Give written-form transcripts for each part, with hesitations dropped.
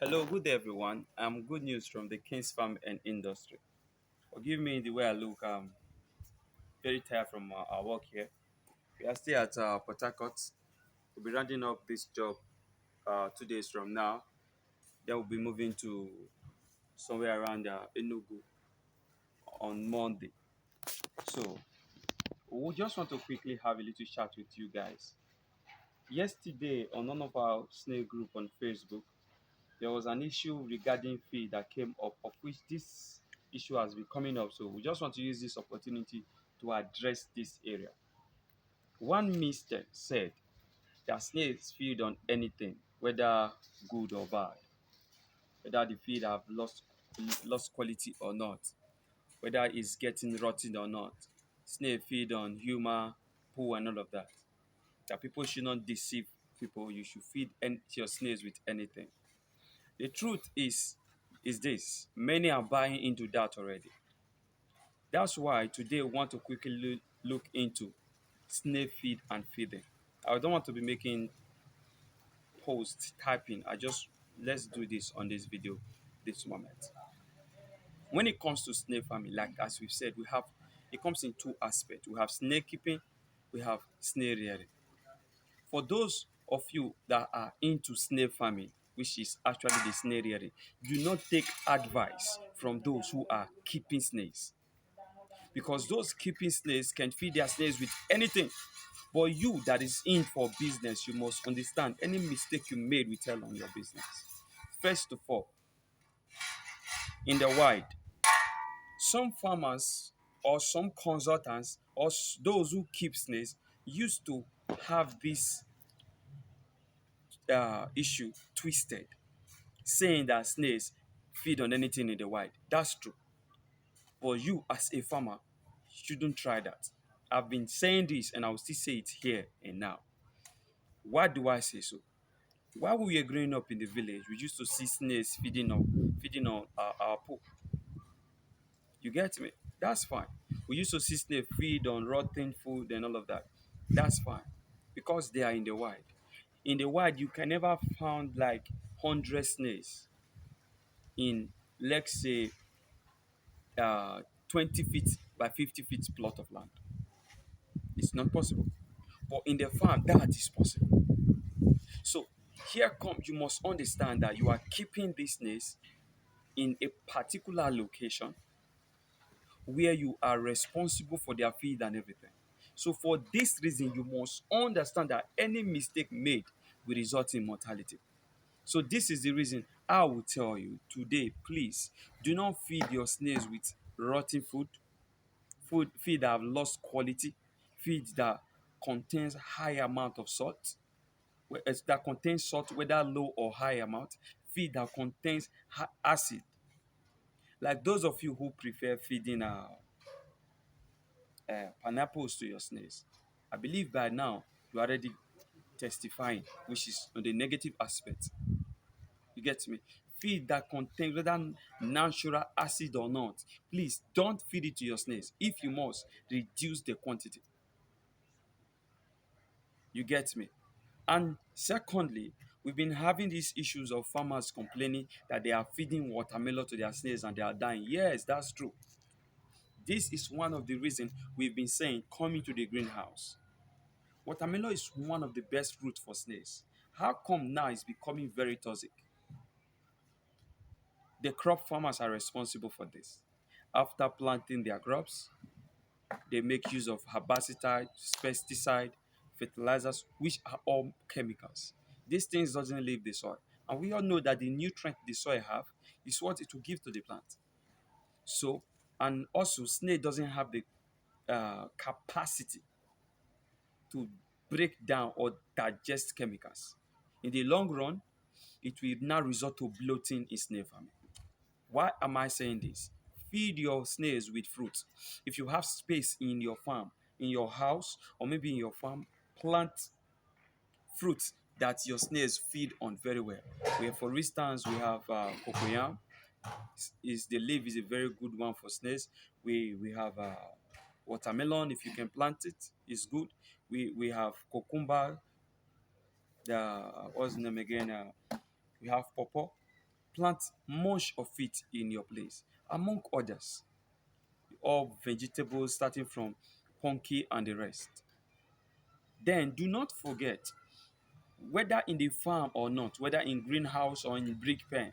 Hello, good day, everyone. Good news from the King's Farm and Industry. Forgive me the way I look. I'm very tired from our work here. We are still at Port Harcourt. We'll be rounding up this job 2 days from now. Then we'll be moving to somewhere around Enugu on Monday. So we just want to quickly have a little chat with you guys. Yesterday, on one of our snail group on Facebook, there was an issue regarding fee that came up, of which this issue has been coming up. So we just want to use this opportunity to address this area. One mistake said that snails feed on anything, whether good or bad, whether the feed have lost quality or not, whether it's getting rotten or not. Snail feed on human poo and all of that. That people should not deceive people. You should feed your snails with anything. The truth is this: many are buying into that already. That's why today we want to quickly look into snail feed and feeding. I don't want to be making posts typing. I just let's do this on this video this moment. When it comes to snail farming, like as we've said, we have it comes in two aspects. We have snail keeping, we have snail rearing. For those of you that are into snail farming, which is actually the snail rearing, do not take advice from those who are keeping snails, because those keeping snails can feed their snails with anything. But you that is in for business, you must understand any mistake you made will tell on your business. First of all, in the wild, some farmers or some consultants or those who keep snails used to have this issue twisted, saying that snails feed on anything in the wild. That's true. But you, as a farmer, shouldn't try that. I've been saying this and I will still say it here and now. Why do I say so? While we were growing up in the village, we used to see snails feeding on our poo. You get me? That's fine. We used to see snails feed on rotten food and all of that. That's fine. Because they are in the wild. In the wild, you can never find like 100 snails in, let's say, 20 feet by 50 feet plot of land. It's not possible. But in the farm, that is possible. So here comes, you must understand that you are keeping these snails in a particular location where you are responsible for their feed and everything. So for this reason, you must understand that any mistake made will result in mortality. So this is the reason I will tell you today, please do not feed your snails with rotten feed that have lost quality, feed that contains high amount of salt, that contains salt, whether low or high amount, feed that contains acid. Like those of you who prefer feeding pineapples to your snails, I believe by now you are already testifying, which is on the negative aspect. You get me? Feed that contains whether natural acid or not. Please don't feed it to your snails. If you must, reduce the quantity. You get me? And secondly, we've been having these issues of farmers complaining that they are feeding watermelon to their snails and they are dying. Yes, that's true. This is one of the reasons we've been saying come into the greenhouse. Watermelon is one of the best fruits for snails. How come now it's becoming very toxic? The crop farmers are responsible for this. After planting their crops, they make use of herbicide, pesticide, fertilizers, which are all chemicals. These things doesn't leave the soil. And we all know that the nutrient the soil have is what it will give to the plant. So, and also snail doesn't have the capacity to break down or digest chemicals. In the long run, it will now result to bloating in snail farming. Why am I saying this? Feed your snails with fruit. If you have space in your farm, in your house, or maybe in your farm, plant fruits that your snails feed on very well. For instance, we have cocoyam. Is the leaf is a very good one for snails. We have watermelon. If you can plant it, it's good. We have cucumber. The what's the name again? We have pawpaw. plant much of it in your place, among others, all vegetables starting from pumpkin and the rest. Then do not forget, whether in the farm or not, whether in greenhouse or in brick pen,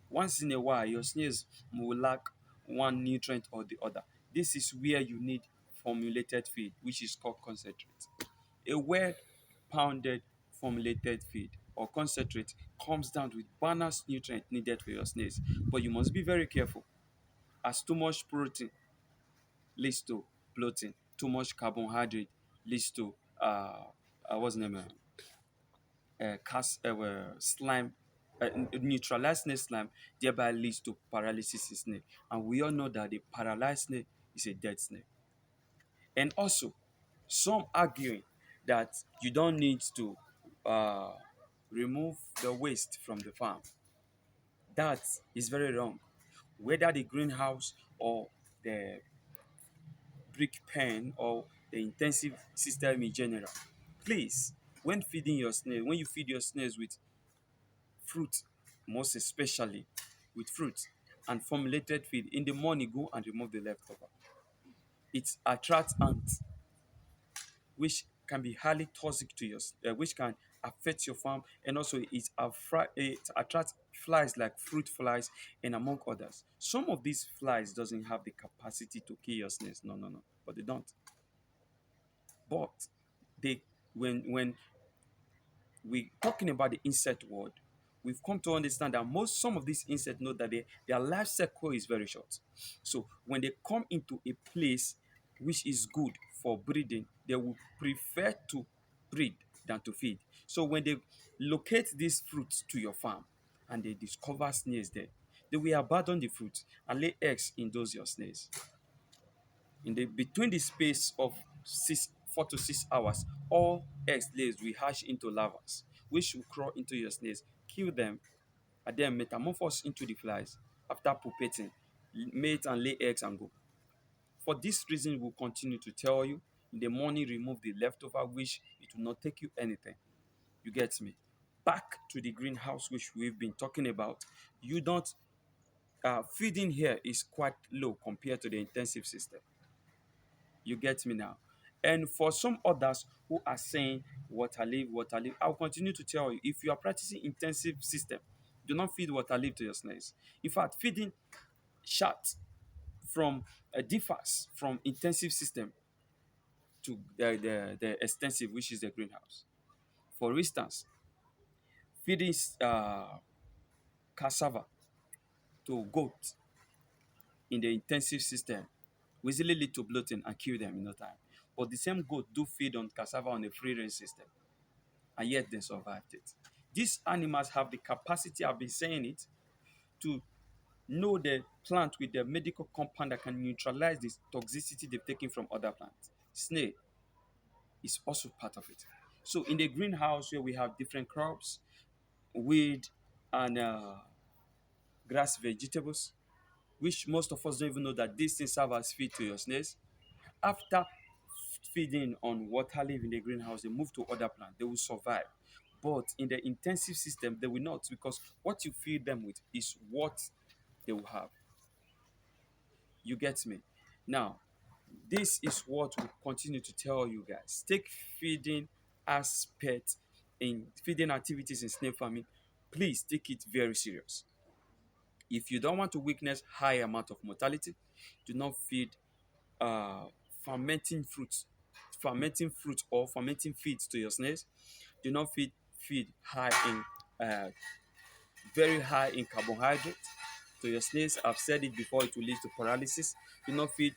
once in a while your snails will lack one nutrient or the other. This is where you need formulated feed, which is called concentrate. A well pounded formulated feed or concentrate comes down with balanced nutrient needed for your snails. But you must be very careful, as too much protein leads to bloating, too much carbohydrate leads to what's the name? Slime, neutralized snake slime, thereby leads to paralysis in snake. And we all know that the paralyzed snake is a dead snake. And also, some arguing that you don't need to uh, remove the waste from the farm. That is very wrong. Whether the greenhouse or the brick pen or the intensive system in general, please, when feeding your snail, when you feed your snails with fruit, most especially with fruit and formulated feed, in the morning go and remove the leftover. It attracts ants, which can be highly toxic to your, which can affect your farm, and also it attracts flies like fruit flies and among others. Some of these flies doesn't have the capacity to kill your snails. No, no, no, but they don't. But they, when we talking about the insect world, we've come to understand that some of these insects know that their life cycle is very short. So when they come into a place which is good for breeding, they will prefer to breed than to feed. So when they locate these fruits to your farm and they discover snails there, they will abandon the fruit and lay eggs in those your snails. In the between the space of 4 to 6 hours, all eggs lays will hatch into larvae, which will crawl into your snails, kill them, and then metamorphose into the flies after pupating, mate and lay eggs and go. For this reason, we'll continue to tell you, in the morning remove the leftover, which it will not take you anything. You get me? Back to the greenhouse, which we've been talking about. You don't feeding here is quite low compared to the intensive system. You get me now? And for some others who are saying water leaf, I'll continue to tell you, if you are practicing intensive system, do not feed water leaf to your snails. In fact, feeding shat from differs from intensive system to the extensive, which is the greenhouse. For instance, feeding cassava to goat in the intensive system will easily lead to bloating and kill them in no time. But the same goat do feed on cassava on a free range system, and yet they survived it. These animals have the capacity, I've been saying it, to know the plant with the medical compound that can neutralize the toxicity they've taken from other plants. Snail is also part of it. So in the greenhouse where we have different crops, weed, and grass vegetables, which most of us don't even know that these things serve as feed to your snails. After feeding on water leaf in the greenhouse, they move to other plants. They will survive. But in the intensive system, they will not, because what you feed them with is what they will have. You get me? Now, this is what we continue to tell you guys. Take feeding aspect in feeding activities in snail farming. Please take it very serious. If you don't want to witness high amount of mortality, do not feed uh, fermenting fruits, fermenting fruit or fermenting feeds to your snails. Do not feed high in very high in carbohydrate to your snails. I've said it before, it will lead to paralysis. Do not feed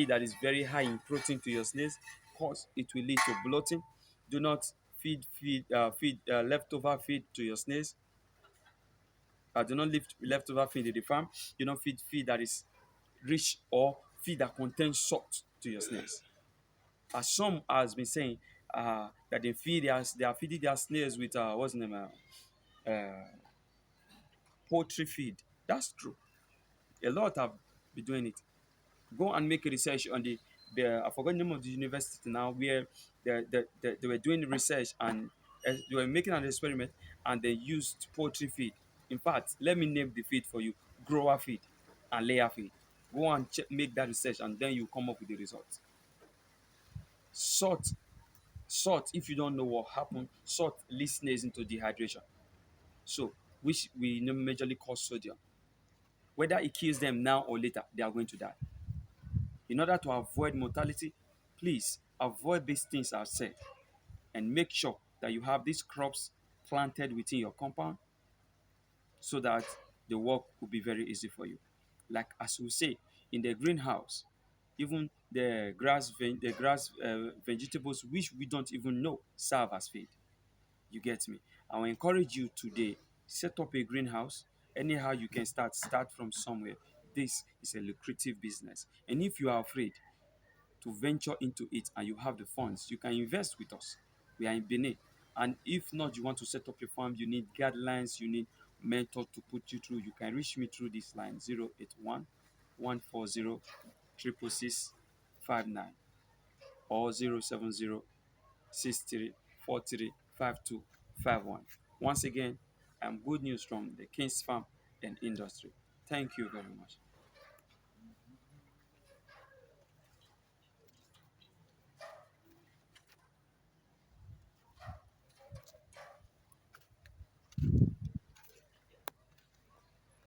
that is very high in protein to your snails, cause it will lead to bloating. Do not feed leftover feed to your snails. Do not leave leftover feed in the farm. Do not feed that is rich or feed that contains salt to your snails. As some has been saying that they are feeding their snails with what's the name, poultry feed. That's true. A lot have been doing it. Go and make a research on the I forgot the name of the university now, where they were doing research, and they were making an experiment, and they used poultry feed In fact, let me name the feed for you: grower feed and layer feed. Go and check, make that research, and then you come up with the results. Salt, salt, if you don't know what happened, salt leads snails into dehydration. So, which we know majorly cause sodium. Whether it kills them now or later, they are going to die. In order to avoid mortality, please avoid these things I've said and make sure that you have these crops planted within your compound so that the work will be very easy for you. Like as we say, in the greenhouse, even the grass vegetables which we don't even know serve as feed. You get me? I will encourage you today, set up a greenhouse. Anyhow you can start from somewhere. This is a lucrative business. And if you are afraid to venture into it and you have the funds, you can invest with us. We are in Benin. And if not, you want to set up your farm, you need guidelines, you need mentor to put you through, you can reach me through this line: 081 140 66659 or 070 63435251. Once again, I'm Good News from the King's Farm and Industry. Thank you very much.